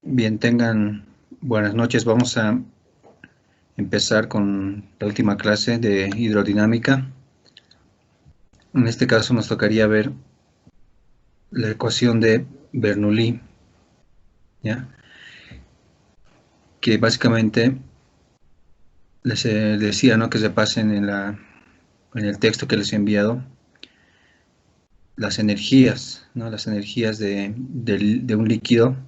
Bien, tengan buenas noches. Vamos a empezar con la última clase de hidrodinámica. En este caso nos tocaría ver la ecuación de Bernoulli, ¿ya? Que básicamente les decía, ¿no?, que se pasen en el texto que les he enviado las energías, ¿no? Las energías de un líquido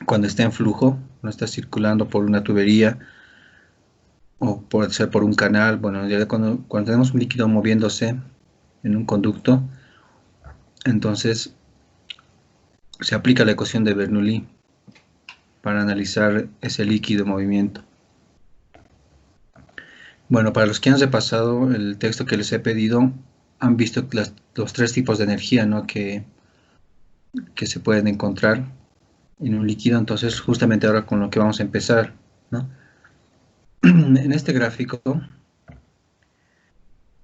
cuando está en flujo, no está circulando por una tubería o puede ser por un canal. Bueno, ya cuando tenemos un líquido moviéndose en un conducto, entonces se aplica la ecuación de Bernoulli para analizar ese líquido en movimiento. Bueno, para los que han repasado el texto que les he pedido, han visto los tres tipos de energía, ¿no?, que se pueden encontrar en un líquido. Entonces, justamente ahora con lo que vamos a empezar, ¿no? En este gráfico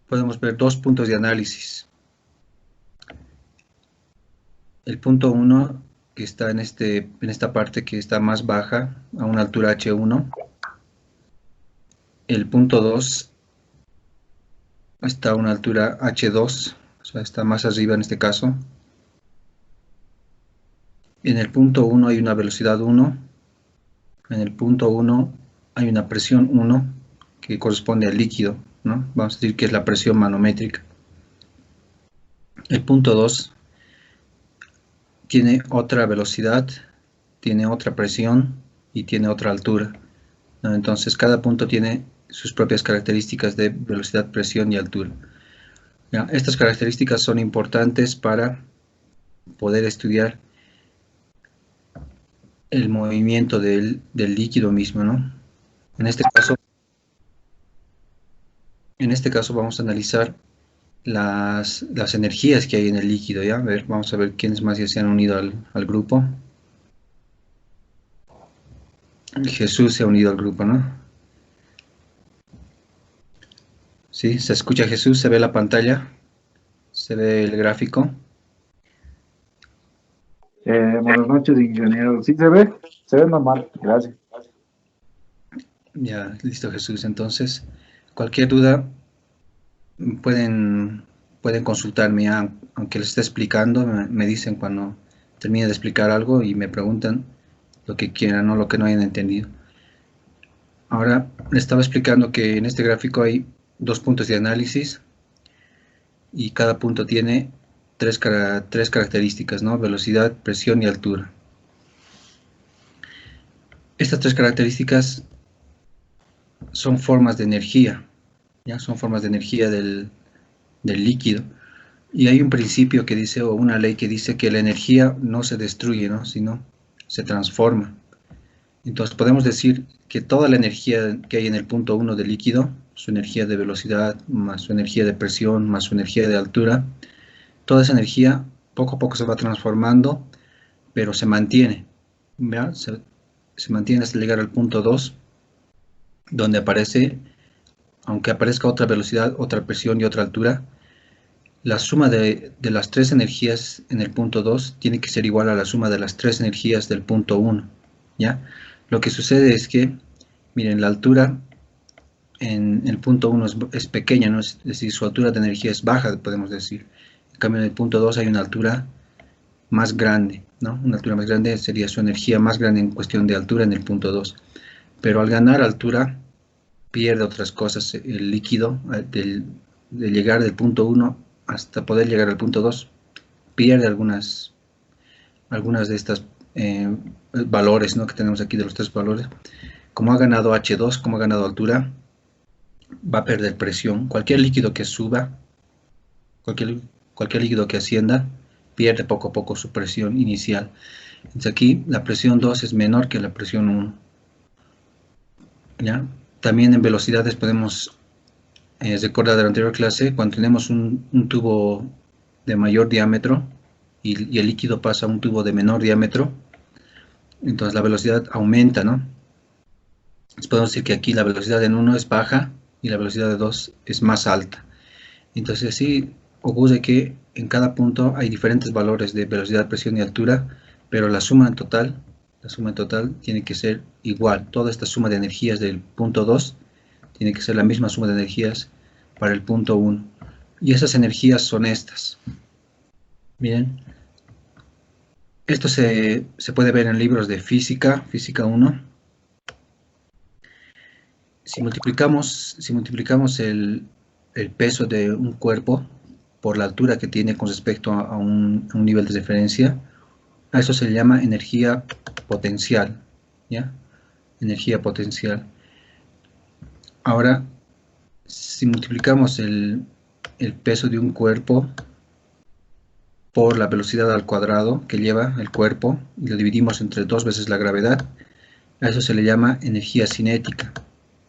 podemos ver dos puntos de análisis. El punto 1, que está en esta parte que está más baja, a una altura H1. El punto 2 está a una altura H2, o sea, está más arriba en este caso. En el punto 1 hay una velocidad 1, en el punto 1 hay una presión 1, que corresponde al líquido, ¿no? Vamos a decir que es la presión manométrica. El punto 2 tiene otra velocidad, tiene otra presión y tiene otra altura, ¿no? Entonces cada punto tiene sus propias características de velocidad, presión y altura. ¿Ya? Estas características son importantes para poder estudiar el movimiento del líquido mismo, ¿no? En este caso vamos a analizar las energías que hay en el líquido, ¿ya? Vamos a ver quiénes más ya se han unido al grupo. Jesús se ha unido al grupo, ¿no? ¿Sí? ¿Se escucha Jesús? ¿Se ve la pantalla? ¿Se ve el gráfico? Buenas noches, ingeniero. Sí, se ve normal, gracias. Ya, listo Jesús. Entonces, cualquier duda pueden consultarme, aunque les esté explicando, me dicen cuando termine de explicar algo y me preguntan lo que quieran o lo que no hayan entendido. Ahora les estaba explicando que en este gráfico hay dos puntos de análisis y cada punto tiene tres características, ¿no? Velocidad, presión y altura. Estas tres características son formas de energía, ¿ya? Son formas de energía del líquido. Y hay un principio que dice, o una ley que dice que la energía no se destruye, ¿no?, sino se transforma. Entonces podemos decir que toda la energía que hay en el punto 1 del líquido, su energía de velocidad, más su energía de presión, más su energía de altura, toda esa energía poco a poco se va transformando, pero se mantiene, ¿ya? Se mantiene hasta llegar al punto 2, donde aparece, aunque aparezca otra velocidad, otra presión y otra altura, la suma de las tres energías en el punto 2 tiene que ser igual a la suma de las tres energías del punto 1, ¿ya? Lo que sucede es que, miren, la altura en el punto 1 es pequeña, ¿no? Es decir, su altura de energía es baja, podemos decir. En cambio, en el punto 2 hay una altura más grande, ¿no? Una altura más grande sería su energía más grande en cuestión de altura en el punto 2. Pero al ganar altura, pierde otras cosas. El líquido, de llegar del punto 1 hasta poder llegar al punto 2, pierde algunas de estas valores, ¿no?, que tenemos aquí de los tres valores. Como ha ganado H2, como ha ganado altura, va a perder presión. Cualquier líquido que suba, cualquier líquido que ascienda, pierde poco a poco su presión inicial. Entonces aquí la presión 2 es menor que la presión 1. ¿Ya? También en velocidades podemos recordar de la anterior clase, cuando tenemos un tubo de mayor diámetro y el líquido pasa a un tubo de menor diámetro, entonces la velocidad aumenta, ¿no? Entonces podemos decir que aquí la velocidad en 1 es baja y la velocidad de 2 es más alta. Entonces así ocurre que en cada punto hay diferentes valores de velocidad, presión y altura, pero la suma en total tiene que ser igual. Toda esta suma de energías del punto 2 tiene que ser la misma suma de energías para el punto 1. Y esas energías son estas. Miren, esto se puede ver en libros de física, física 1. Si multiplicamos el peso de un cuerpo por la altura que tiene con respecto a un nivel de referencia, a eso se le llama energía potencial, ¿ya? Energía potencial. Ahora, si multiplicamos el peso de un cuerpo por la velocidad al cuadrado que lleva el cuerpo y lo dividimos entre 2 veces la gravedad, a eso se le llama energía cinética,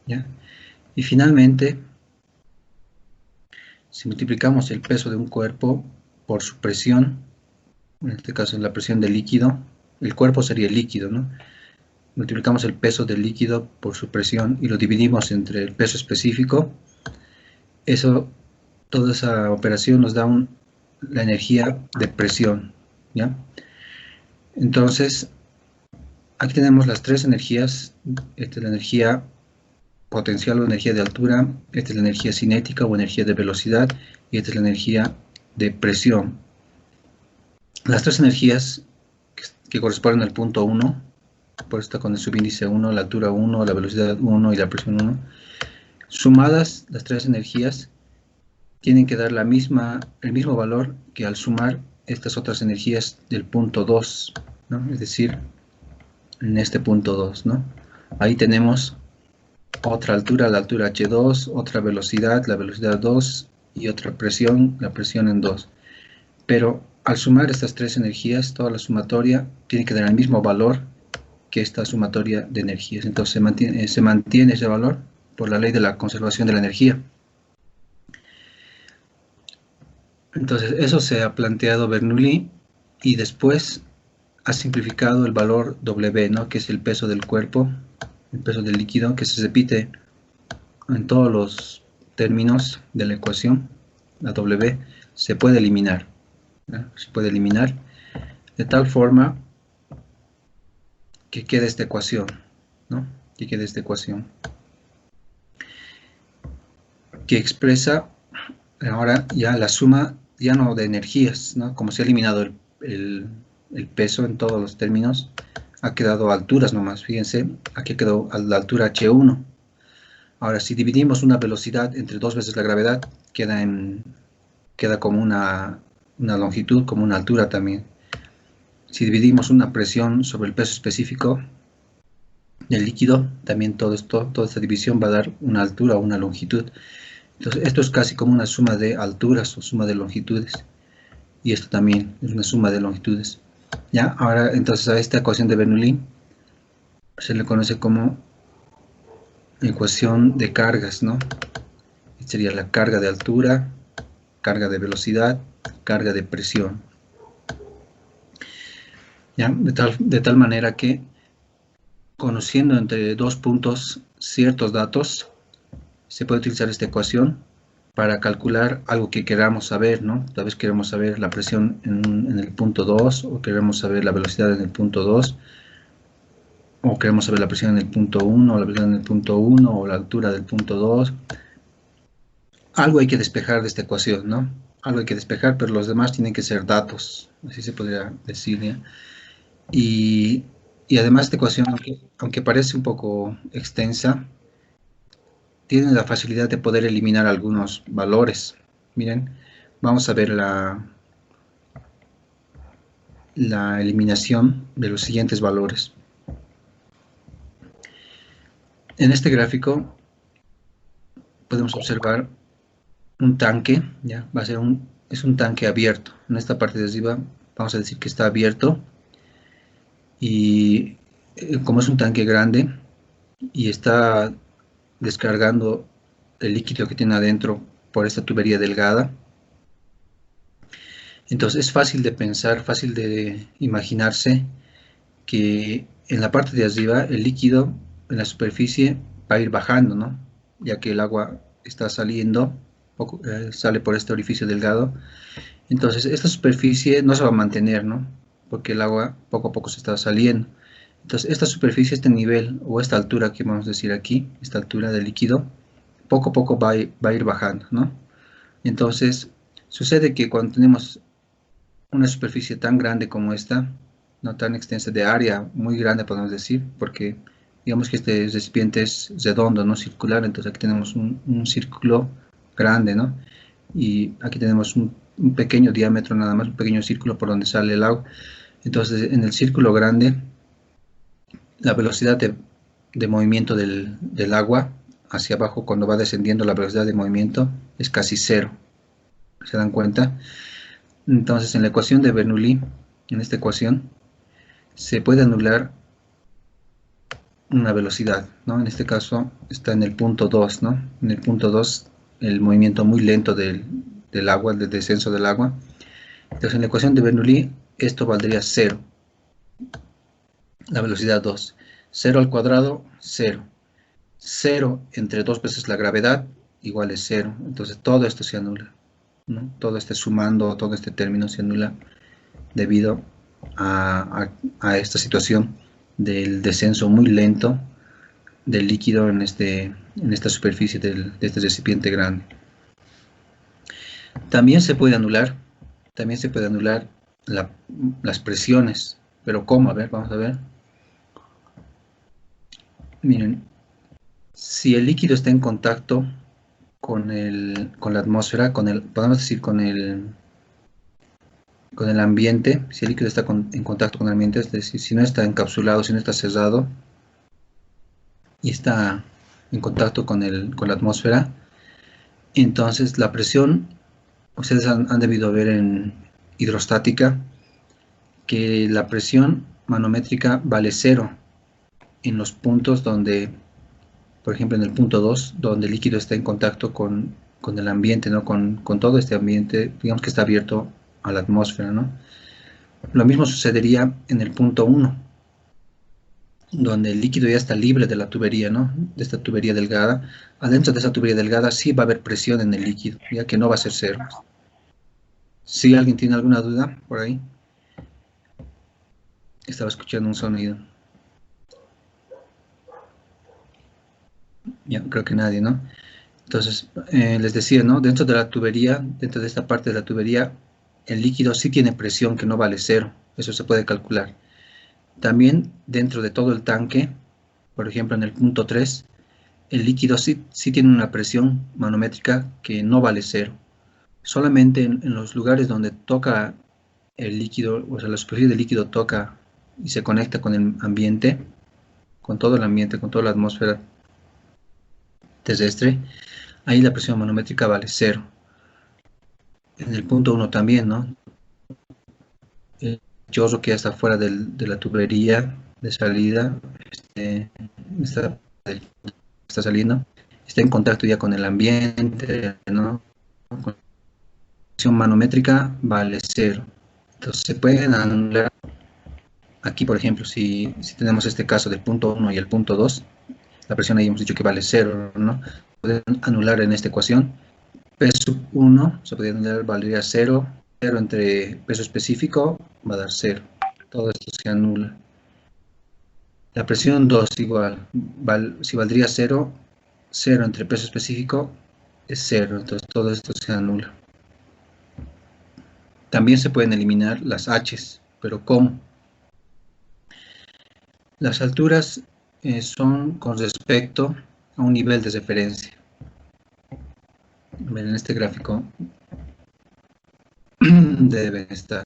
¿ya? Y finalmente, si multiplicamos el peso de un cuerpo por su presión, en este caso la presión del líquido, el cuerpo sería el líquido, ¿no? Multiplicamos el peso del líquido por su presión y lo dividimos entre el peso específico, toda esa operación nos da la energía de presión, ¿ya? Entonces, aquí tenemos las tres energías. Esta es la energía potencial o energía de altura, esta es la energía cinética o energía de velocidad, y esta es la energía de presión. Las tres energías que corresponden al punto 1, por esto con el subíndice 1, la altura 1, la velocidad 1 y la presión 1, sumadas las tres energías, tienen que dar el mismo valor que al sumar estas otras energías del punto 2, ¿no? Es decir, en este punto 2, ¿no? Ahí tenemos otra altura, la altura h2, otra velocidad, la velocidad 2, y otra presión, la presión en 2. Pero al sumar estas tres energías, toda la sumatoria tiene que dar el mismo valor que esta sumatoria de energías. Entonces se mantiene ese valor por la ley de la conservación de la energía. Entonces eso se ha planteado Bernoulli, y después ha simplificado el valor W, ¿no? Que es el peso del cuerpo, el peso del líquido, que se repite en todos los términos de la ecuación. La W se puede eliminar, ¿no? Se puede eliminar de tal forma que quede esta ecuación, ¿no? Que quede esta ecuación que expresa ahora ya la suma, ya no de energías, ¿no? Como se ha eliminado el peso en todos los términos, ha quedado alturas nomás. Fíjense, aquí quedó a la altura h1. Ahora, si dividimos una velocidad entre 2 veces la gravedad, queda como una longitud, como una altura también. Si dividimos una presión sobre el peso específico del líquido, también toda esta división va a dar una altura o una longitud. Entonces, esto es casi como una suma de alturas o suma de longitudes. Y esto también es una suma de longitudes. ¿Ya? Ahora, entonces, a esta ecuación de Bernoulli se le conoce como ecuación de cargas, ¿no? Esta sería la carga de altura, carga de velocidad, carga de presión. ¿Ya? De tal manera que, conociendo entre dos puntos ciertos datos, se puede utilizar esta ecuación para calcular algo que queramos saber, ¿no? Tal vez queremos saber la presión en el punto 2, o queremos saber la velocidad en el punto 2, o queremos saber la presión en el punto 1, o la velocidad en el punto 1, o la altura del punto 2. Algo hay que despejar de esta ecuación, ¿no? Algo hay que despejar, pero los demás tienen que ser datos, así se podría decir, ¿ya? Y además esta ecuación, aunque parece un poco extensa, tiene la facilidad de poder eliminar algunos valores. Miren, vamos a ver la eliminación de los siguientes valores. En este gráfico podemos observar un tanque, ¿ya? Es un tanque abierto. En esta parte de arriba vamos a decir que está abierto, y como es un tanque grande y está descargando el líquido que tiene adentro por esta tubería delgada, entonces es fácil de pensar, fácil de imaginarse que en la parte de arriba el líquido en la superficie va a ir bajando, ¿no? Ya que el agua está saliendo, sale por este orificio delgado. Entonces esta superficie no se va a mantener, ¿no? porque el agua poco a poco se está saliendo. Entonces esta superficie, este nivel o esta altura que vamos a decir aquí, esta altura del líquido, poco a poco va a ir bajando, ¿no? Entonces sucede que cuando tenemos una superficie tan grande como esta, no tan extensa, de área muy grande podemos decir, porque digamos que este recipiente es redondo, no circular, entonces aquí tenemos un círculo grande, ¿no? Y aquí tenemos un pequeño diámetro nada más, un pequeño círculo por donde sale el agua. Entonces en el círculo grande, la velocidad de movimiento del agua hacia abajo, cuando va descendiendo, la velocidad de movimiento es casi cero. ¿Se dan cuenta? Entonces en la ecuación de Bernoulli, en esta ecuación, se puede anular una velocidad, ¿no? En este caso está en el punto 2, ¿no? En el punto 2, el movimiento muy lento del agua, del descenso del agua. Entonces en la ecuación de Bernoulli, esto valdría 0. La velocidad 2. 0 al cuadrado, 0. 0 entre 2 veces la gravedad, igual es 0. Entonces todo esto se anula, ¿no? Todo este sumando, todo este término se anula debido a esta situación del descenso muy lento del líquido en esta superficie de este recipiente grande. También se puede anular las presiones, pero ¿cómo? A ver, vamos a ver. Miren, si el líquido está en contacto con la atmósfera, podemos decir con el ambiente, si el líquido está en contacto con el ambiente, es decir, si no está encapsulado, si no está cerrado y está en contacto con la atmósfera, entonces la presión, ustedes han debido ver en hidrostática que la presión manométrica vale 0 en los puntos donde, por ejemplo en el punto 2, donde el líquido está en contacto con el ambiente, ¿no? Con todo este ambiente, digamos que está abierto a la atmósfera, ¿no? Lo mismo sucedería en el punto 1, donde el líquido ya está libre de la tubería, ¿no? De esta tubería delgada. Adentro de esa tubería delgada sí va a haber presión en el líquido, ya que no va a ser 0. ¿Sí alguien tiene alguna duda por ahí? Estaba escuchando un sonido. Ya, creo que nadie, ¿no? Entonces, les decía, ¿no? Dentro de la tubería, dentro de esta parte de la tubería, el líquido sí tiene presión que no vale 0. Eso se puede calcular. También dentro de todo el tanque, por ejemplo en el punto 3, el líquido sí tiene una presión manométrica que no vale 0. Solamente en los lugares donde toca el líquido, o sea, la superficie del líquido toca y se conecta con el ambiente, con todo el ambiente, con toda la atmósfera terrestre, ahí la presión manométrica vale 0. En el punto 1 también, ¿no? El chorro que ya está fuera de la tubería de salida, está saliendo, está en contacto ya con el ambiente, ¿no? Con la presión manométrica vale 0. Entonces se pueden anular. Aquí, por ejemplo, si tenemos este caso del punto 1 y el punto 2, la presión ahí hemos dicho que vale 0, ¿no? Pueden anular en esta ecuación. P sub 1 se podría anular, valdría 0. 0 entre peso específico va a dar 0. Todo esto se anula. La presión 2 igual, si valdría 0, 0 entre peso específico es 0. Entonces todo esto se anula. También se pueden eliminar las H's, pero ¿cómo? Las alturas son con respecto a un nivel de referencia. En este gráfico deben estar.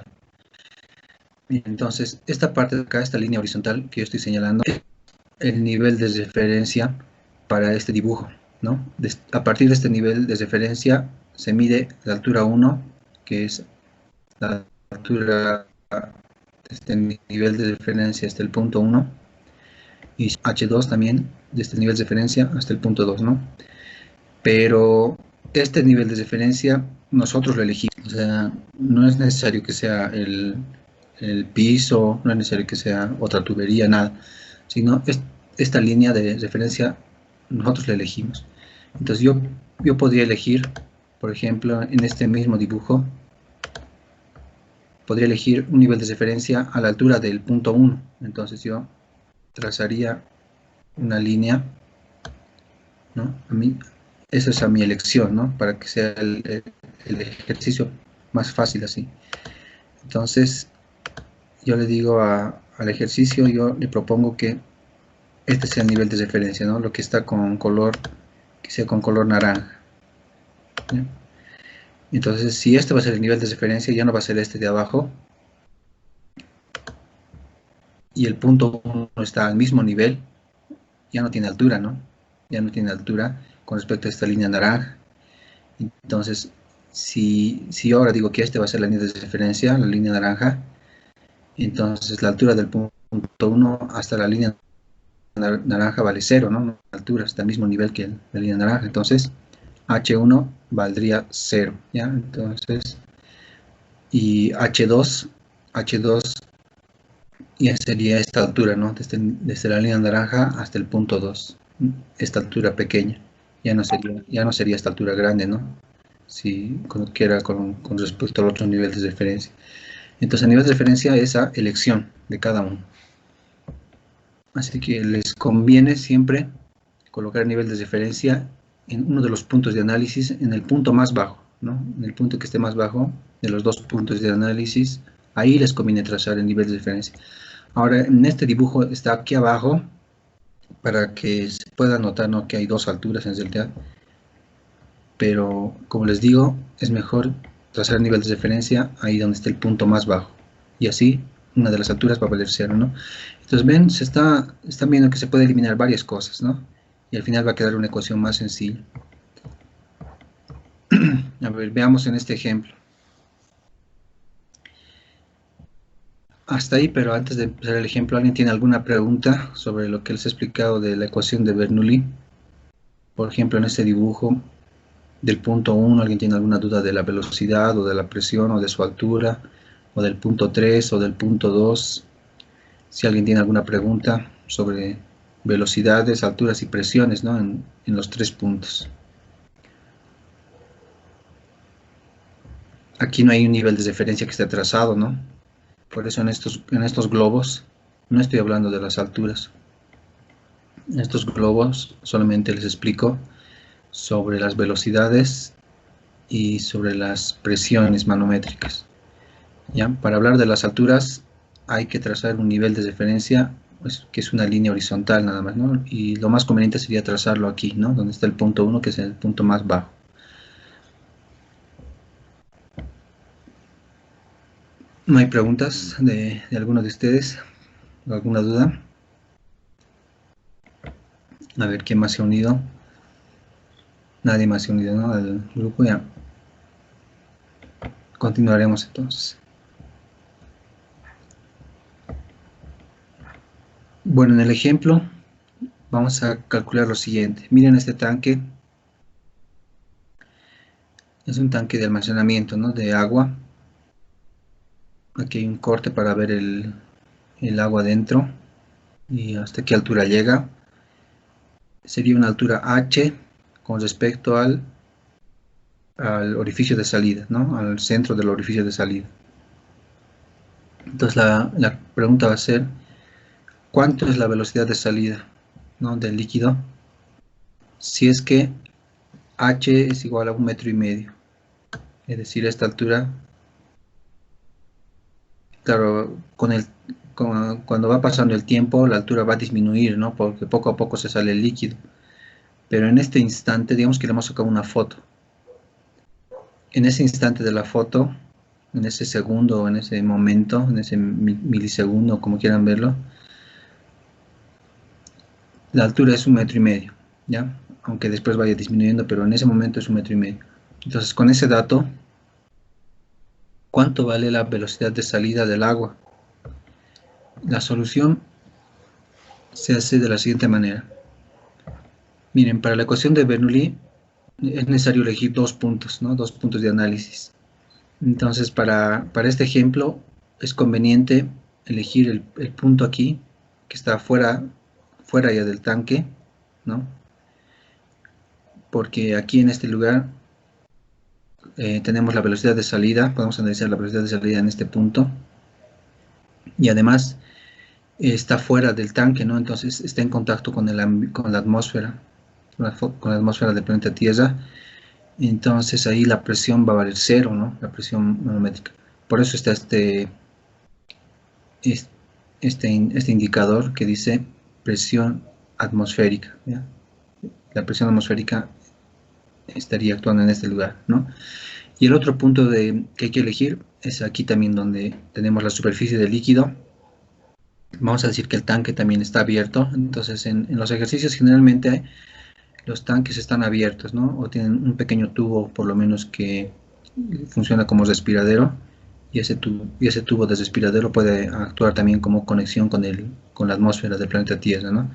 Entonces, esta parte de acá, esta línea horizontal que yo estoy señalando, es el nivel de referencia para este dibujo, ¿no? A partir de este nivel de referencia se mide la altura 1, que es la altura de este nivel de referencia hasta el punto 1, y H2 también, de este nivel de referencia hasta el punto 2, ¿no? Pero este nivel de referencia nosotros lo elegimos, o sea, no es necesario que sea el piso, no es necesario que sea otra tubería, nada, sino esta línea de referencia nosotros la elegimos. Entonces yo podría elegir, por ejemplo, en este mismo dibujo, podría elegir un nivel de referencia a la altura del punto 1. Entonces yo trazaría una línea, ¿no? Esa es a mi elección, ¿no? Para que sea el ejercicio más fácil así. Entonces yo le digo al ejercicio, yo le propongo que este sea el nivel de referencia, ¿no? Lo que está con color, que sea con color naranja, ¿ya? Entonces, si este va a ser el nivel de referencia, ya no va a ser este de abajo, y el punto 1 está al mismo nivel, ya no tiene altura, ¿no? Ya no tiene altura con respecto a esta línea naranja. Entonces, si yo ahora digo que este va a ser la línea de referencia, la línea naranja, entonces la altura del punto 1 hasta la línea naranja vale 0, ¿no? La altura está al mismo nivel que la línea naranja. Entonces, H1 valdría 0, ¿ya? Entonces, y H2 ya sería esta altura, ¿no? Desde la línea naranja hasta el punto 2, esta altura pequeña, ya no sería esta altura grande, ¿no? Si quiera con respecto al otro nivel de referencia. Entonces, el nivel de referencia es a elección de cada uno. Así que les conviene siempre colocar el nivel de referencia en uno de los puntos de análisis, en el punto más bajo, ¿no? En el punto que esté más bajo de los dos puntos de análisis, ahí les conviene trazar el nivel de referencia. Ahora, en este dibujo está aquí abajo, para que se pueda notar, ¿no?, que hay dos alturas en realidad, pero como les digo, es mejor trazar el nivel de referencia ahí donde esté el punto más bajo, y así una de las alturas va a valer 0, ¿no? Entonces ven, están viendo que se puede eliminar varias cosas, ¿no? Y al final va a quedar una ecuación más sencilla. A ver, veamos en este ejemplo. Hasta ahí, pero antes de empezar el ejemplo, ¿alguien tiene alguna pregunta sobre lo que les he explicado de la ecuación de Bernoulli? Por ejemplo, en este dibujo del punto 1, ¿alguien tiene alguna duda de la velocidad o de la presión o de su altura? O del punto 3 o del punto 2. Si alguien tiene alguna pregunta sobre velocidades, alturas y presiones, ¿no?, en los 3 puntos. Aquí no hay un nivel de referencia que esté trazado, ¿no? Por eso en estos globos no estoy hablando de las alturas. En estos globos solamente les explico sobre las velocidades y sobre las presiones manométricas, ¿ya? Para hablar de las alturas hay que trazar un nivel de referencia, pues, que es una línea horizontal nada más, ¿no? Y lo más conveniente sería trazarlo aquí, ¿no?, donde está el punto 1, que es el punto más bajo. ¿No hay preguntas de alguno de ustedes? ¿Alguna duda? A ver, ¿quién más se ha unido? Nadie más se ha unido, ¿no?, al grupo. Ya. Continuaremos entonces. Bueno, en el ejemplo vamos a calcular lo siguiente. Miren este tanque. Es un tanque de almacenamiento, ¿no?, de agua. Aquí hay un corte para ver el agua dentro y hasta qué altura llega. Sería una altura H con respecto al orificio de salida, ¿no?, al centro del orificio de salida. Entonces la pregunta va a ser, ¿cuánto es la velocidad de salida, ¿no?, del líquido si es que H es igual a 1,5 metros? Es decir, a esta altura, claro, cuando va pasando el tiempo, la altura va a disminuir, ¿no?, porque poco a poco se sale el líquido. Pero en este instante, digamos que le hemos sacado una foto. En ese instante de la foto, en ese segundo, en ese momento, en ese milisegundo, como quieran verlo, la altura es 1,5 metros, ¿ya? Aunque después vaya disminuyendo, pero en ese momento es 1,5 metros. Entonces, con ese dato, ¿cuánto vale la velocidad de salida del agua? La solución se hace de la siguiente manera. Miren, para la ecuación de Bernoulli es necesario elegir 2 puntos, ¿no?, 2 puntos de análisis. Entonces, para este ejemplo, es conveniente elegir el punto aquí, que está fuera ya del tanque, ¿no? Porque aquí en este lugar tenemos la velocidad de salida, podemos analizar la velocidad de salida en este punto, y además está fuera del tanque, ¿no? Entonces está en contacto con la atmósfera, con la atmósfera del planeta Tierra. Entonces ahí la presión va a valer cero, ¿no? La presión manométrica. Por eso está este indicador que dice presión atmosférica, ¿ya? La presión atmosférica estaría actuando en este lugar, ¿no? Y el otro punto que hay que elegir es aquí también donde tenemos la superficie del líquido. Vamos a decir que el tanque también está abierto. Entonces en los ejercicios generalmente los tanques están abiertos, ¿no? O tienen un pequeño tubo por lo menos que funciona como respiradero, y ese tubo de respiradero puede actuar también como conexión con la atmósfera del planeta Tierra, ¿no?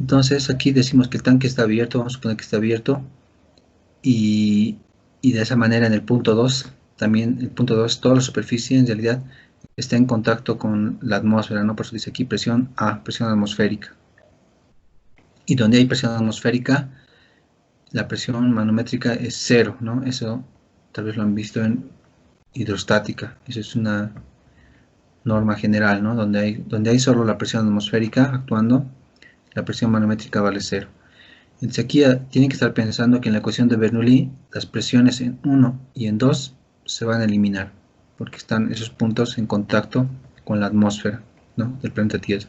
Entonces aquí decimos que el tanque está abierto, vamos a suponer que está abierto, y de esa manera en el punto 2, también el punto 2, toda la superficie en realidad está en contacto con la atmósfera, ¿no? Por eso dice aquí presión A, presión atmosférica. Y donde hay presión atmosférica, la presión manométrica es cero, ¿no? Eso tal vez lo han visto en hidrostática. Eso es una norma general, ¿no? Donde hay solo la presión atmosférica actuando, la presión manométrica vale cero. Entonces aquí tienen que estar pensando que en la ecuación de Bernoulli las presiones en 1 y en 2 se van a eliminar, porque están esos puntos en contacto con la atmósfera, ¿no? Del planeta Tierra.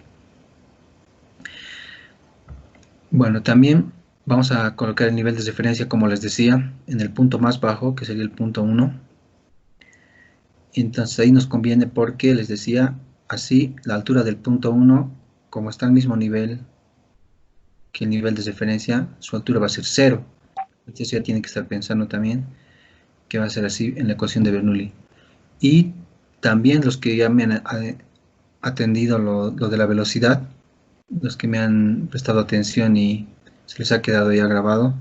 Bueno, también vamos a colocar el nivel de referencia, como les decía, en el punto más bajo, que sería el punto 1. Entonces ahí nos conviene porque, les decía, así la altura del punto 1, como está al mismo nivel que el nivel de referencia, su altura va a ser 0. Entonces ya tienen que estar pensando también que va a ser así en la ecuación de Bernoulli. Y también los que ya me han atendido lo de la velocidad, los que me han prestado atención y se les ha quedado ya grabado,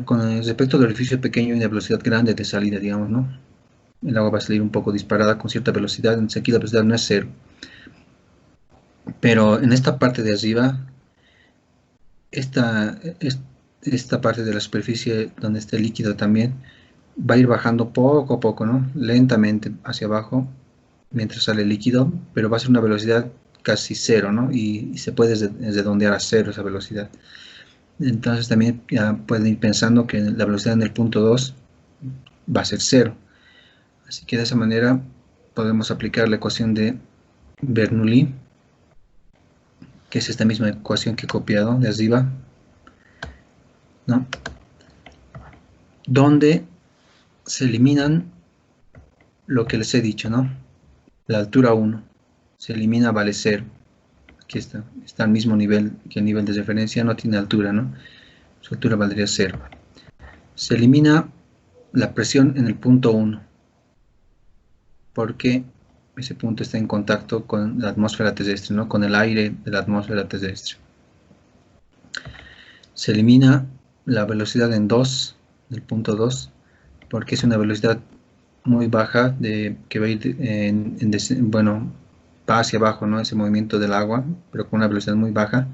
con respecto al orificio pequeño y una velocidad grande de salida, digamos, ¿no? El agua va a salir un poco disparada con cierta velocidad, entonces aquí la velocidad no es 0. Pero en esta parte de arriba, esta parte de la superficie donde está el líquido también va a ir bajando poco a poco, ¿no? Lentamente hacia abajo mientras sale el líquido, pero va a ser una velocidad casi 0, ¿no? Y se puede redondear a 0 esa velocidad. Entonces también ya pueden ir pensando que la velocidad en el punto 2 va a ser 0. Así que de esa manera podemos aplicar la ecuación de Bernoulli, que es esta misma ecuación que he copiado de arriba, ¿no? Donde se eliminan lo que les he dicho, ¿no? La altura 1 se elimina, vale 0. Aquí está al mismo nivel que el nivel de referencia, no tiene altura, ¿no? Su altura valdría 0. Se elimina la presión en el punto 1, porque ese punto está en contacto con la atmósfera terrestre, ¿no? Con el aire de la atmósfera terrestre. Se elimina la velocidad en 2, el punto 2, porque es una velocidad muy baja que va a ir bueno, va hacia abajo, ¿no? Ese movimiento del agua, pero con una velocidad muy baja.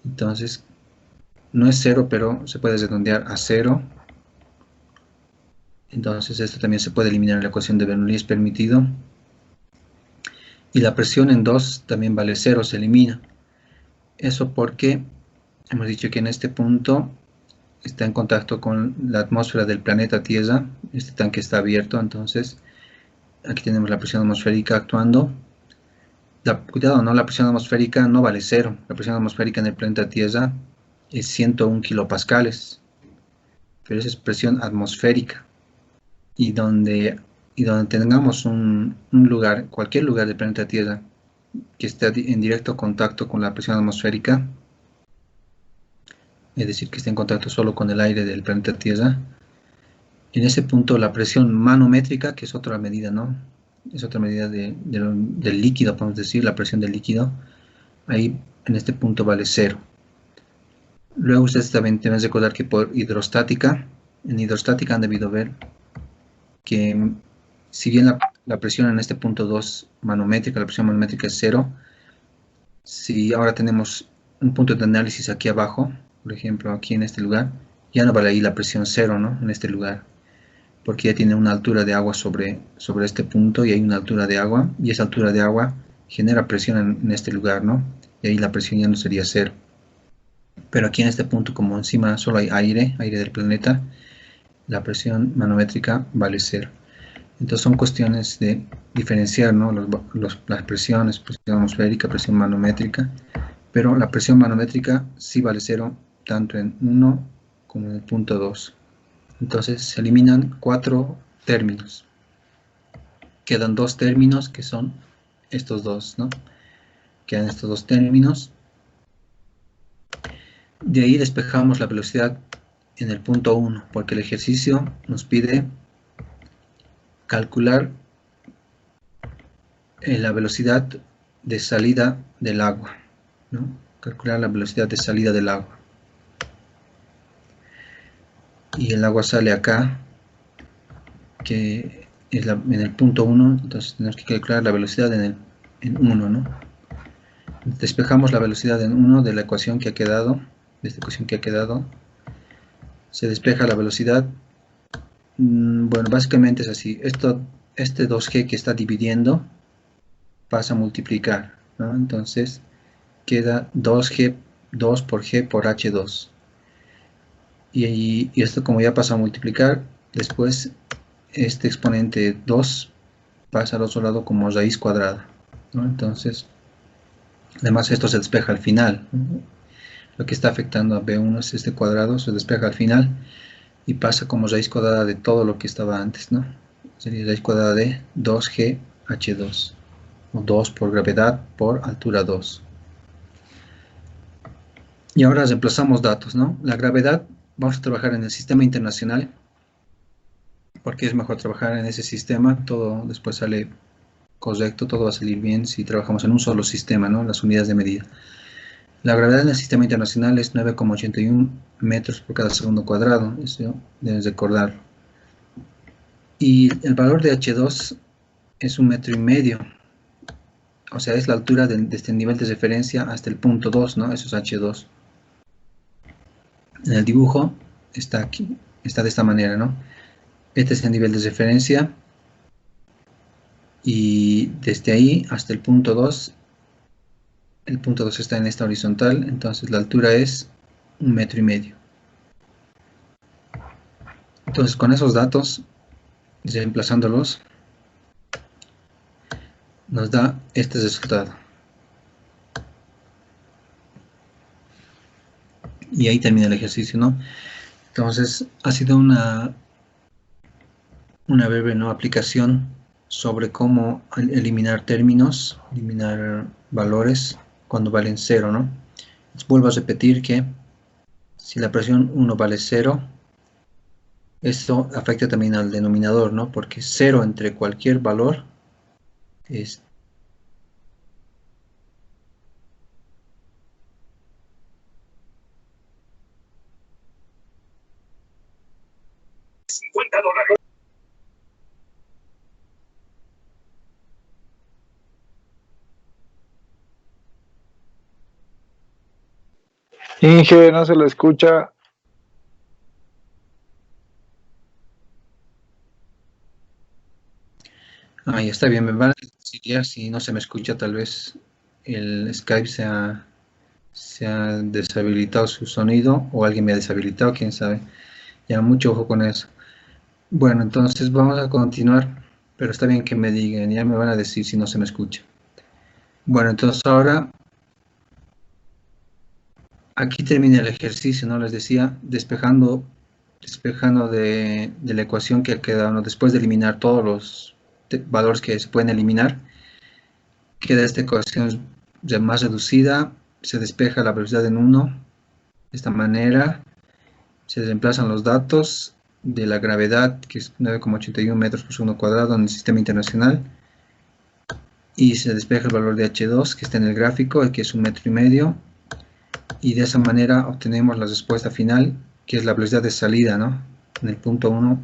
Entonces no es 0, pero se puede redondear a 0. Entonces esto también se puede eliminar en la ecuación de Bernoulli, es permitido. Y la presión en 2 también vale 0, se elimina. Eso porque hemos dicho que en este punto está en contacto con la atmósfera del planeta Tierra. Este tanque está abierto, entonces aquí tenemos la presión atmosférica actuando. Cuidado, ¿no? La presión atmosférica no vale 0. La presión atmosférica en el planeta Tierra es 101 kilopascales. Pero esa es presión atmosférica. Y donde tengamos un lugar, cualquier lugar del planeta Tierra que esté en directo contacto con la presión atmosférica, es decir, que esté en contacto solo con el aire del planeta Tierra, en ese punto la presión manométrica, que es otra medida, ¿no? Es otra medida del líquido, podemos decir, la presión del líquido, ahí en este punto vale 0. Luego ustedes también deben recordar que por hidrostática, en hidrostática han debido ver que si bien la presión en este punto 2 manométrica, la presión manométrica es 0, si ahora tenemos un punto de análisis aquí abajo, por ejemplo aquí en este lugar, ya no vale ahí la presión cero, ¿no? En este lugar, porque ya tiene una altura de agua sobre este punto, y hay una altura de agua, y esa altura de agua genera presión en este lugar, ¿no? Y ahí la presión ya no sería cero. Pero aquí en este punto, como encima solo hay aire del planeta, la presión manométrica vale cero. Entonces son cuestiones de diferenciar, ¿no? Las presiones, presión atmosférica, presión manométrica, pero la presión manométrica sí vale cero, tanto en 1 como en el punto 2. Entonces se eliminan 4 términos. Quedan 2 términos que son estos dos, ¿no? Quedan estos 2 términos. De ahí despejamos la velocidad en el punto 1, porque el ejercicio nos pide calcular la velocidad de salida del agua, ¿no? Calcular la velocidad de salida del agua. Y el agua sale acá, que es en el punto 1, entonces tenemos que calcular la velocidad en 1, ¿no? Despejamos la velocidad en 1 de la ecuación que ha quedado, de esta ecuación que ha quedado. Se despeja la velocidad. Bueno, básicamente es así. Este 2G que está dividiendo pasa a multiplicar, ¿no? Entonces queda 2G, 2 por G por H2. Y esto, como ya pasa a multiplicar, después este exponente 2 pasa al otro lado como raíz cuadrada, ¿no? Entonces, además esto se despeja al final, ¿no? Lo que está afectando a B1 es este cuadrado, se despeja al final y pasa como raíz cuadrada de todo lo que estaba antes, ¿no? Sería raíz cuadrada de 2G H2, o 2 por gravedad por altura 2. Y ahora reemplazamos datos, ¿no? La gravedad, vamos a trabajar en el sistema internacional, porque es mejor trabajar en ese sistema, todo después sale correcto, todo va a salir bien si trabajamos en un solo sistema, ¿no? Las unidades de medida. La gravedad en el sistema internacional es 9,81 metros por cada segundo cuadrado, eso debes recordarlo. Y el valor de H2 es 1,5 metros, o sea, es la altura desde el nivel de referencia hasta el punto 2, ¿no? Eso es H2. En el dibujo está aquí, está de esta manera, ¿no? Este es el nivel de referencia, y desde ahí hasta el punto 2 está en esta horizontal, entonces la altura es 1,5 metros. Entonces, con esos datos, reemplazándolos, nos da este resultado. Y ahí termina el ejercicio, ¿no? Entonces, ha sido una breve, ¿no?, aplicación sobre cómo eliminar términos, eliminar valores cuando valen 0, ¿no? Les vuelvo a repetir que si la presión 1 vale 0, esto afecta también al denominador, ¿no? Porque 0 entre cualquier valor es $50. Inge, no se lo escucha. Ahí está bien, me van a decir ya si no se me escucha, tal vez el Skype se ha deshabilitado su sonido, o alguien me ha deshabilitado, quién sabe. Ya, mucho ojo con eso. Bueno, entonces vamos a continuar, pero está bien que me digan, ya me van a decir si no se me escucha. Bueno, entonces ahora, aquí termina el ejercicio, ¿no? Les decía, despejando de la ecuación que ha quedado, ¿no? Después de eliminar todos los valores que se pueden eliminar, queda esta ecuación ya más reducida, se despeja la velocidad en 1, de esta manera, se reemplazan los datos de la gravedad, que es 9,81 metros por segundo cuadrado en el sistema internacional, y se despeja el valor de H2 que está en el gráfico, que es 1,5 metros, y de esa manera obtenemos la respuesta final, que es la velocidad de salida, ¿no? En el punto 1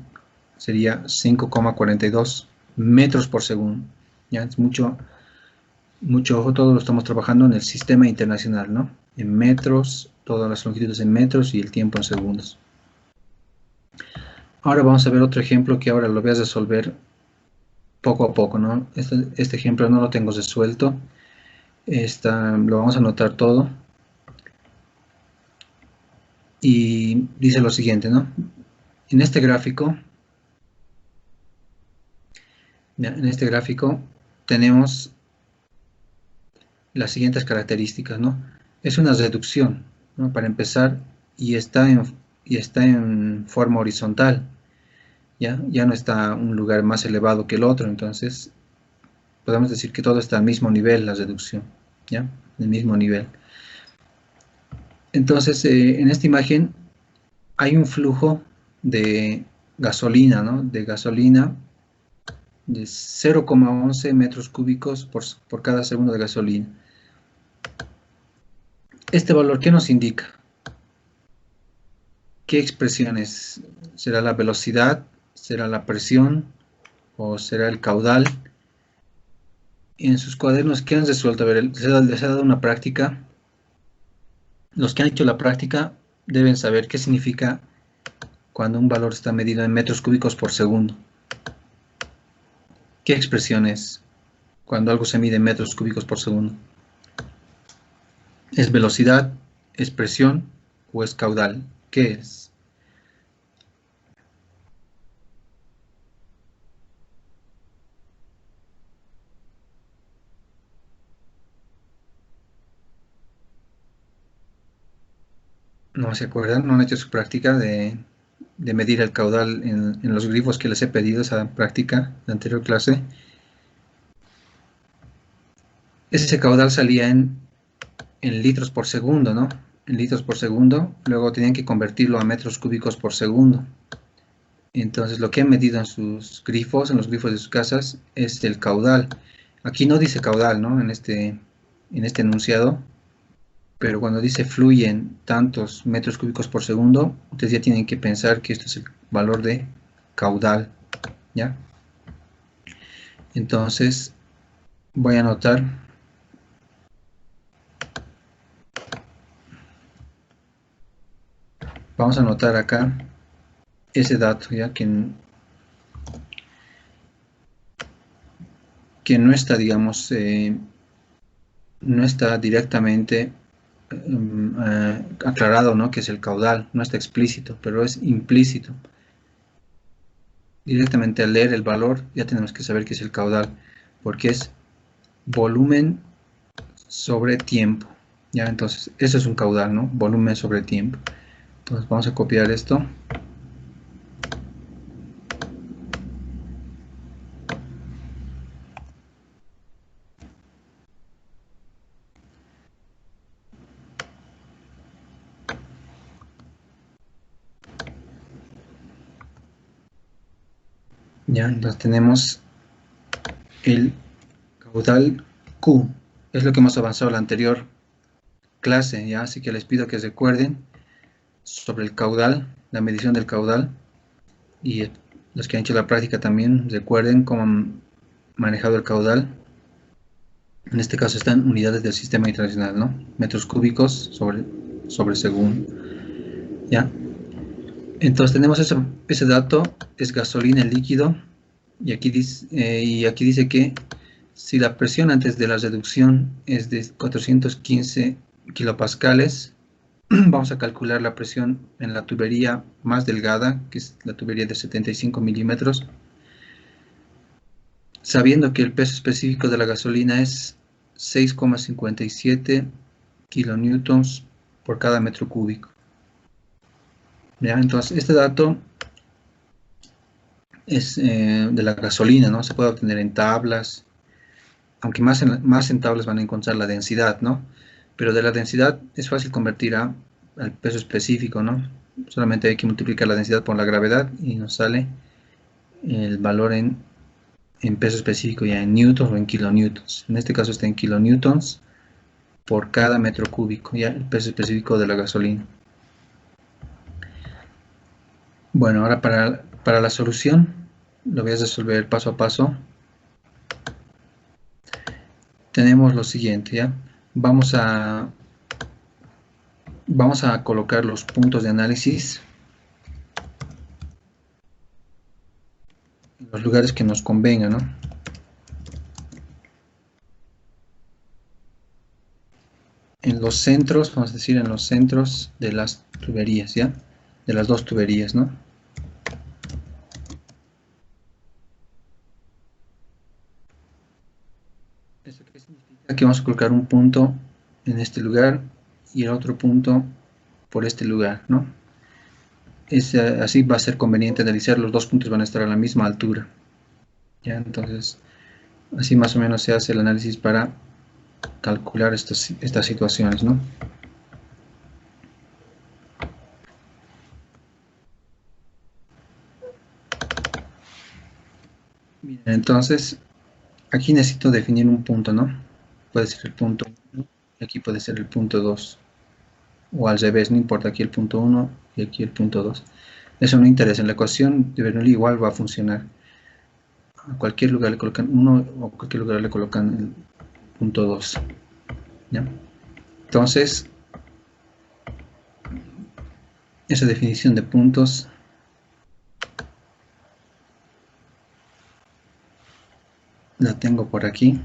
sería 5,42 metros por segundo. Ya es mucho ojo, todo lo estamos trabajando en el sistema internacional, ¿no? En metros, todas las longitudes en metros y el tiempo en segundos. Ahora vamos a ver otro ejemplo que ahora lo voy a resolver poco a poco, ¿no? Este ejemplo no lo tengo resuelto. Lo vamos a anotar todo. Y dice lo siguiente, ¿no? En este gráfico tenemos las siguientes características, ¿no? Es una reducción, ¿no? Para empezar, y está en forma horizontal, ¿ya? Ya no está un lugar más elevado que el otro, entonces podemos decir que todo está al mismo nivel, la reducción, ¿ya? El mismo nivel. Entonces, en esta imagen hay un flujo de gasolina, ¿no? De gasolina de 0,11 metros cúbicos por cada segundo de gasolina. Este valor, ¿qué nos indica? ¿Qué expresiones? ¿Será la velocidad? ¿Será la presión? ¿O será el caudal? En sus cuadernos, ¿qué han resuelto? A ver, les ha dado una práctica. Los que han hecho la práctica deben saber qué significa cuando un valor está medido en metros cúbicos por segundo. ¿Qué expresión es cuando algo se mide en metros cúbicos por segundo? ¿Es velocidad, es presión o es caudal? ¿Qué es? ¿No se acuerdan? ¿No han hecho su práctica de medir el caudal en los grifos que les he pedido, esa práctica de anterior clase? Ese caudal salía en litros por segundo, ¿no? En litros por segundo, luego tenían que convertirlo a metros cúbicos por segundo. Entonces lo que han medido en sus grifos, en los grifos de sus casas, es el caudal. Aquí no dice caudal, ¿no? En este enunciado, pero cuando dice fluyen tantos metros cúbicos por segundo, ustedes ya tienen que pensar que esto es el valor de caudal, ¿ya? Entonces voy a anotar vamos a anotar acá ese dato, ya que no está, digamos, no está directamente aclarado, ¿no? Que es el caudal, no está explícito, pero es implícito. Directamente al leer el valor ya tenemos que saber que es el caudal, porque es volumen sobre tiempo, ya. Entonces eso es un caudal, ¿no? Volumen sobre tiempo. Entonces vamos a copiar esto. Ya, entonces tenemos el caudal Q, es lo que hemos avanzado en la anterior clase, ya, así que les pido que recuerden sobre el caudal, la medición del caudal, y los que han hecho la práctica también recuerden cómo han manejado el caudal. En este caso están unidades del sistema internacional, ¿no? Metros cúbicos sobre segundo, ya. Entonces tenemos ese dato, es gasolina en líquido, y aquí dice que si la presión antes de la reducción es de 415 kilopascales, vamos a calcular la presión en la tubería más delgada, que es la tubería de 75 milímetros, sabiendo que el peso específico de la gasolina es 6,57 kilonewtons por cada metro cúbico. ¿Ya? Entonces, este dato es de la gasolina, ¿no? Se puede obtener en tablas, aunque más en tablas van a encontrar la densidad, ¿no? Pero de la densidad es fácil convertir al peso específico, ¿no? Solamente hay que multiplicar la densidad por la gravedad y nos sale el valor en peso específico, ya en newtons o en kilonewtons. En este caso está en kilonewtons por cada metro cúbico, ya el peso específico de la gasolina. Bueno, ahora para la solución lo voy a resolver paso a paso. Tenemos lo siguiente, ¿ya? Vamos a colocar los puntos de análisis. lugares que nos convengan, ¿no? En los centros, vamos a decir, en los centros de las tuberías, ¿ya? De las dos tuberías, ¿no? ¿Eso qué significa? Aquí vamos a colocar un punto en este lugar y el otro punto por este lugar, ¿no? Así va a ser conveniente analizar, los dos puntos van a estar a la misma altura, ¿ya? Entonces, así más o menos se hace el análisis para calcular estas situaciones, ¿no? Bien, entonces, aquí necesito definir un punto, ¿no? Puede ser el punto 1 y aquí puede ser el punto 2. O al revés, no importa, aquí el punto 1 y aquí el punto 2. Eso no interesa, en la ecuación de Bernoulli igual va a funcionar. A cualquier lugar le colocan 1 o a cualquier lugar le colocan el punto 2. ¿Ya? Entonces, esa definición de puntos la tengo por aquí.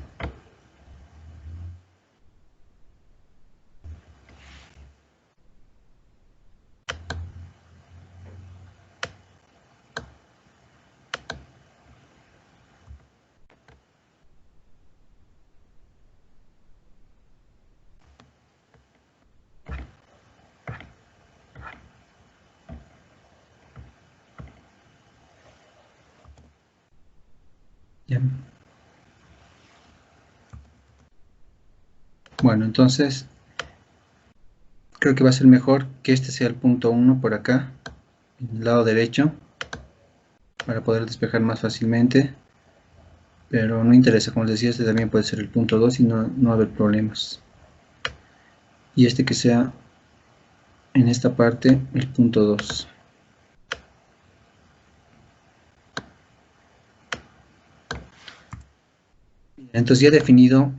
¿Ya? Bueno, entonces creo que va a ser mejor que este sea el punto 1 por acá, en el lado derecho, para poder despejar más fácilmente. Pero no interesa, como les decía, este también puede ser el punto 2 y no va a haber problemas. Y este que sea en esta parte el punto 2. Entonces ya he definido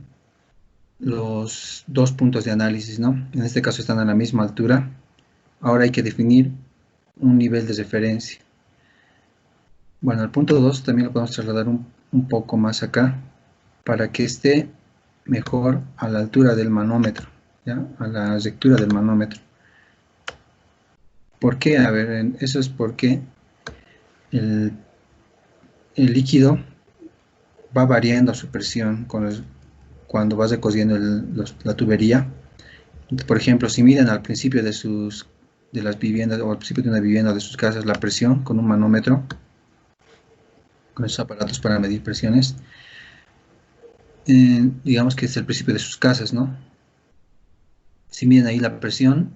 los dos puntos de análisis, ¿no? En este caso están a la misma altura. Ahora hay que definir un nivel de referencia. Bueno, el punto 2 también lo podemos trasladar un poco más acá para que esté mejor a la altura del manómetro, ¿ya? A la rectura del manómetro. ¿Por qué? A ver, eso es porque el líquido va variando su presión cuando vas recosiendo la tubería. Por ejemplo, si miden al principio de las viviendas o al principio de una vivienda de sus casas la presión con un manómetro, con esos aparatos para medir presiones, digamos que es el principio de sus casas, ¿no? Si miden ahí la presión,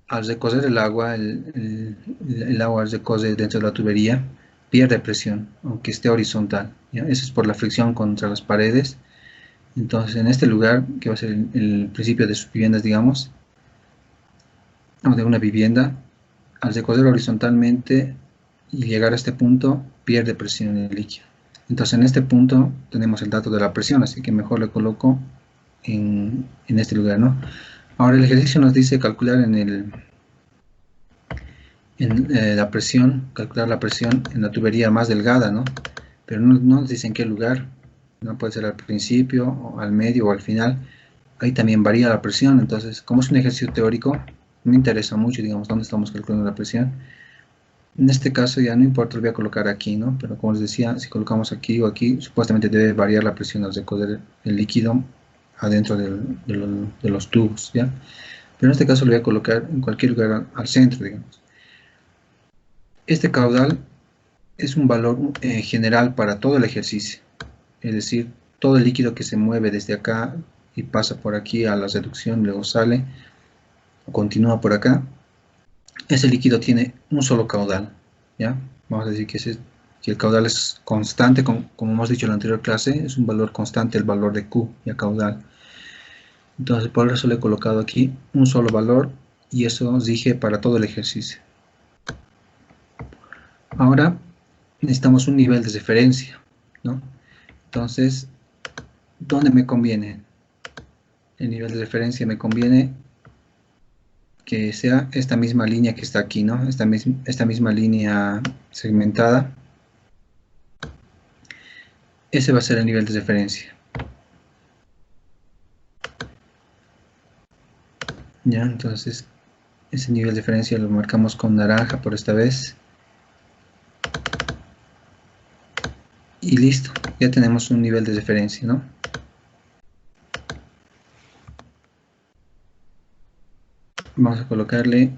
al recoger el agua, el agua al recoger dentro de la tubería, pierde presión, aunque esté horizontal, ¿ya? Eso es por la fricción contra las paredes. Entonces, en este lugar, que va a ser el principio de sus viviendas, digamos, o de una vivienda, al recoger horizontalmente y llegar a este punto, pierde presión en el líquido. Entonces, en este punto tenemos el dato de la presión, así que mejor le coloco en este lugar, ¿no? Ahora el ejercicio nos dice calcular la presión, calcular la presión en la tubería más delgada, ¿no? Pero no nos dice en qué lugar, no puede ser al principio, o al medio o al final. Ahí también varía la presión, entonces como es un ejercicio teórico, me interesa mucho, digamos, dónde estamos calculando la presión. En este caso ya no importa, lo voy a colocar aquí, ¿no? Pero como les decía, si colocamos aquí o aquí, supuestamente debe variar la presión al recoger el líquido adentro de los tubos, ¿ya? Pero en este caso lo voy a colocar en cualquier lugar al centro, digamos. Este caudal es un valor general para todo el ejercicio, es decir, todo el líquido que se mueve desde acá y pasa por aquí a la reducción, luego sale, o continúa por acá, ese líquido tiene un solo caudal, ¿ya? Vamos a decir que el caudal es constante, como hemos dicho en la anterior clase, es un valor constante el valor de Q, ya caudal. Entonces por eso le he colocado aquí un solo valor y eso rige para todo el ejercicio. Ahora necesitamos un nivel de referencia, ¿no? Entonces, ¿dónde me conviene? El nivel de referencia me conviene que sea esta misma línea que está aquí, ¿no? Esta misma línea segmentada. ese va a ser el nivel de referencia. Ya, entonces ese nivel de referencia lo marcamos con naranja por esta vez. Y listo, ya tenemos un nivel de referencia, ¿no? Vamos a colocarle